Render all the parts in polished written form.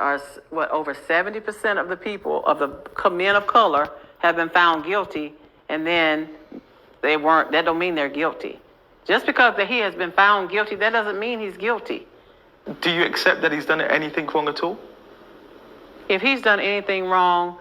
over 70% of the people, of the men of color, have been found guilty, and then they weren't. That don't mean they're guilty. Just because that he has been found guilty, that doesn't mean he's guilty. Do you accept that he's done anything wrong at all? If he's done anything wrong,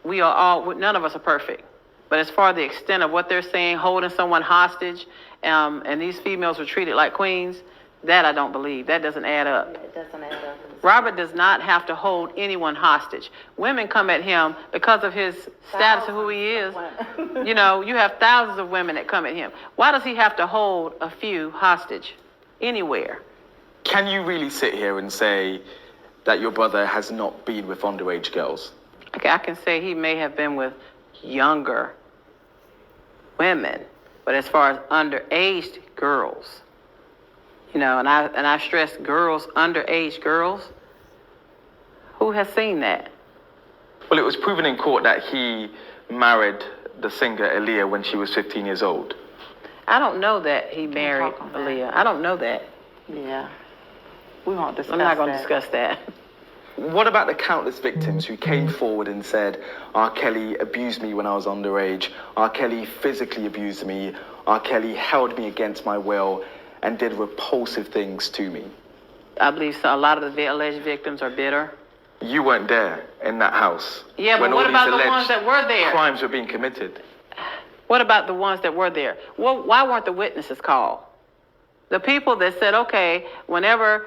none of us are perfect. But as far as the extent of what they're saying, holding someone hostage, and these females were treated like queens, that I don't believe. That doesn't add up. It doesn't add up. Robert does not have to hold anyone hostage. Women come at him because of his status of who he is. You know, you have thousands of women that come at him. Why does he have to hold a few hostage anywhere? Can you really sit here and say that your brother has not been with underage girls? Okay, I can say he may have been with younger women, but as far as underage girls, you know, and I stress girls, underage girls, who has seen that? Well, it was proven in court that he married the singer Aaliyah when she was 15 years old. I don't know that he married Aaliyah. I don't know that. Yeah. We won't discuss that. I'm not going to discuss that. What about the countless victims who came forward and said, R. Kelly abused me when I was underage, R. Kelly physically abused me, R. Kelly held me against my will and did repulsive things to me? I believe a lot of the alleged victims are bitter. You weren't there in that house. Yeah, but what about the ones that were there? Crimes were being committed. What about the ones that were there? Well, why weren't the witnesses called? The people that said, okay, whenever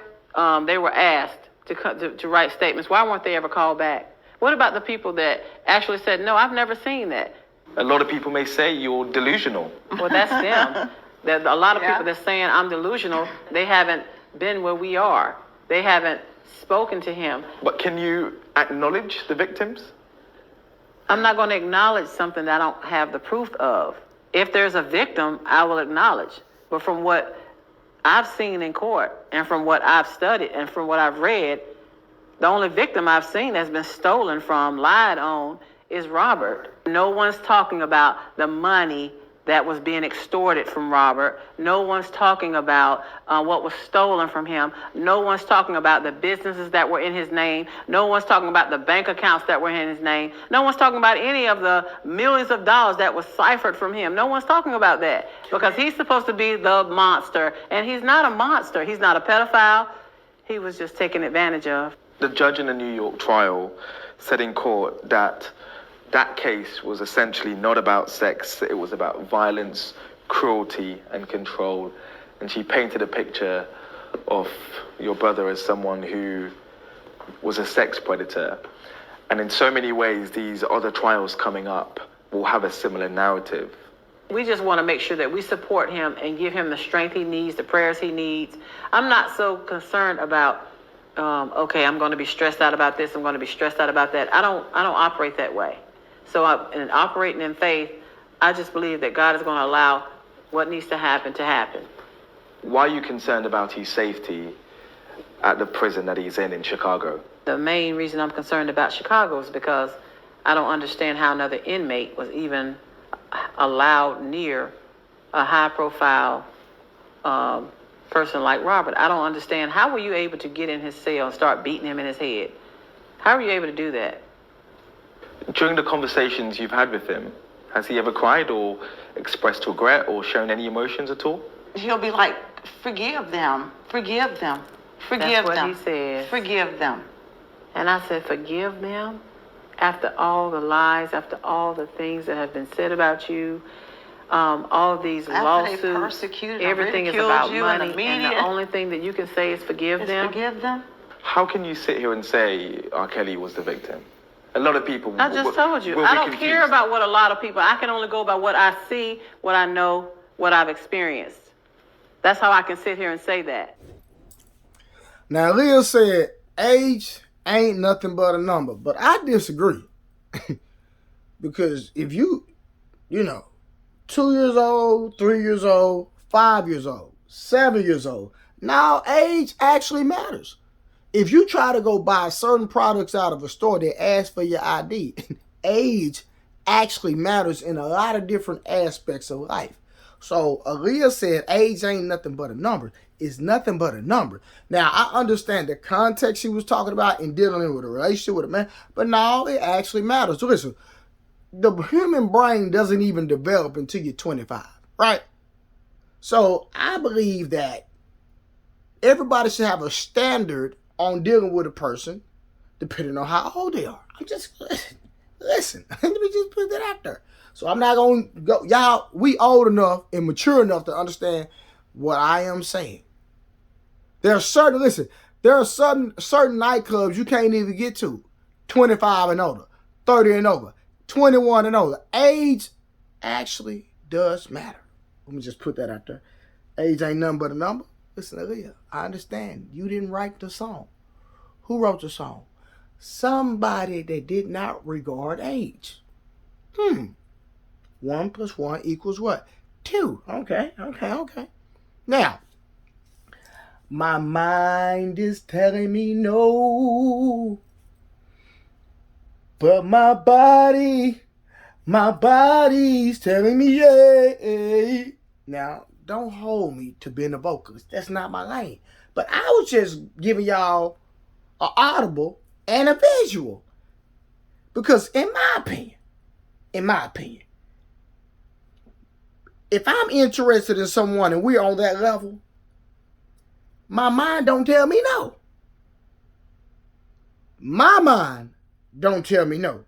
they were asked to write statements, why weren't they ever called back? What about the people that actually said, no, I've never seen that? A lot of people may say you're delusional. Well, that's them. There's a lot of people that's saying I'm delusional. They haven't been where we are. They haven't spoken to him. But can you acknowledge the victims? I'm not going to acknowledge something that I don't have the proof of. If there's a victim, I will acknowledge. But from what I've seen in court and from what I've studied and from what I've read, the only victim I've seen that's been stolen from, lied on, is Robert. No one's talking about the money that was being extorted from Robert. No one's talking about what was stolen from him. No one's talking about the businesses that were in his name. No one's talking about the bank accounts that were in his name. No one's talking about any of the millions of dollars that was ciphered from him. No one's talking about that because he's supposed to be the monster, and he's not a monster. He's not a pedophile. He was just taken advantage of. The judge in the New York trial said in court that case was essentially not about sex. It was about violence, cruelty, and control. And she painted a picture of your brother as someone who was a sex predator. And in so many ways, these other trials coming up will have a similar narrative. We just want to make sure that we support him and give him the strength he needs, the prayers he needs. I'm not so concerned about, okay, I'm going to be stressed out about this, I'm going to be stressed out about that. I don't operate that way. So in operating in faith, I just believe that God is going to allow what needs to happen. Why are you concerned about his safety at the prison that he's in Chicago? The main reason I'm concerned about Chicago is because I don't understand how another inmate was even allowed near a high-profile person like Robert. I don't understand. How were you able to get in his cell and start beating him in his head? How were you able to do that? During the conversations you've had with him, has he ever cried or expressed regret or shown any emotions at all? He'll be like, forgive them, forgive them, forgive them. That's what he says. Forgive them. And I said, forgive them? After all the lies, after all the things that have been said about you, all these lawsuits, they persecuted, everything is about money, and the only thing that you can say is forgive them? Forgive them? How can you sit here and say R. Kelly was the victim? A lot of people I just told you. I don't care about what a lot of people. I can only go by what I see, what I know, what I've experienced. That's how I can sit here and say that. Now, Leah said age ain't nothing but a number, but I disagree. Because if you 2 years old, 3 years old, 5 years old, 7 years old, now age actually matters. If you try to go buy certain products out of a store that ask for your ID, age actually matters in a lot of different aspects of life. So Aaliyah said age ain't nothing but a number. is nothing but a number. Now, I understand the context he was talking about in dealing with a relationship with a man, but no, it actually matters. So listen, the human brain doesn't even develop until you're 25, right? So I believe that everybody should have a standard on dealing with a person depending on how old they are. I'm just, listen, let me just put that out there. So I'm not going to go, y'all, we old enough and mature enough to understand what I am saying. There are certain nightclubs you can't even get to. 25 and older, 30 and over, 21 and older. Age actually does matter. Let me just put that out there. Age ain't nothing but a number. Listen, Aaliyah, I understand. You didn't write the song. Who wrote the song? Somebody that did not regard age. 1 + 1 = what? 2. Okay. Now, my mind is telling me no, but my body's telling me yeah. Now, don't hold me to being a vocalist. That's not my lane. But I was just giving y'all an audible and a visual. Because in my opinion, if I'm interested in someone and we're on that level, my mind don't tell me no. My mind don't tell me no.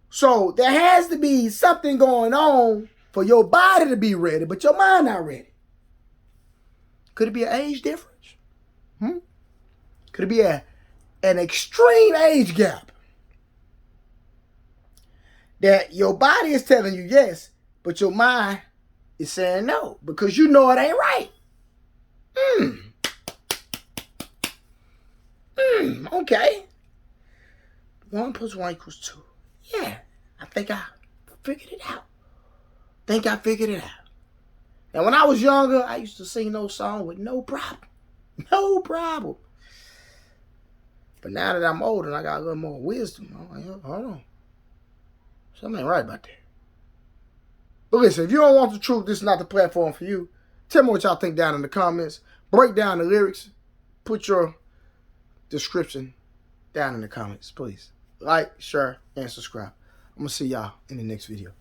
So there has to be something going on for your body to be ready, but your mind not ready. Could it be an age difference? Could it be an extreme age gap? That your body is telling you yes, but your mind is saying no because you know it ain't right. Okay. 1 + 1 = 2. Yeah, I think I figured it out. Now, when I was younger, I used to sing those songs with no problem. No problem. But now that I'm older and I got a little more wisdom, I'm like, hold on. Something ain't right about that. But listen, if you don't want the truth, this is not the platform for you. Tell me what y'all think down in the comments. Break down the lyrics. Put your description down in the comments, please. Like, share, and subscribe. I'm going to see y'all in the next video.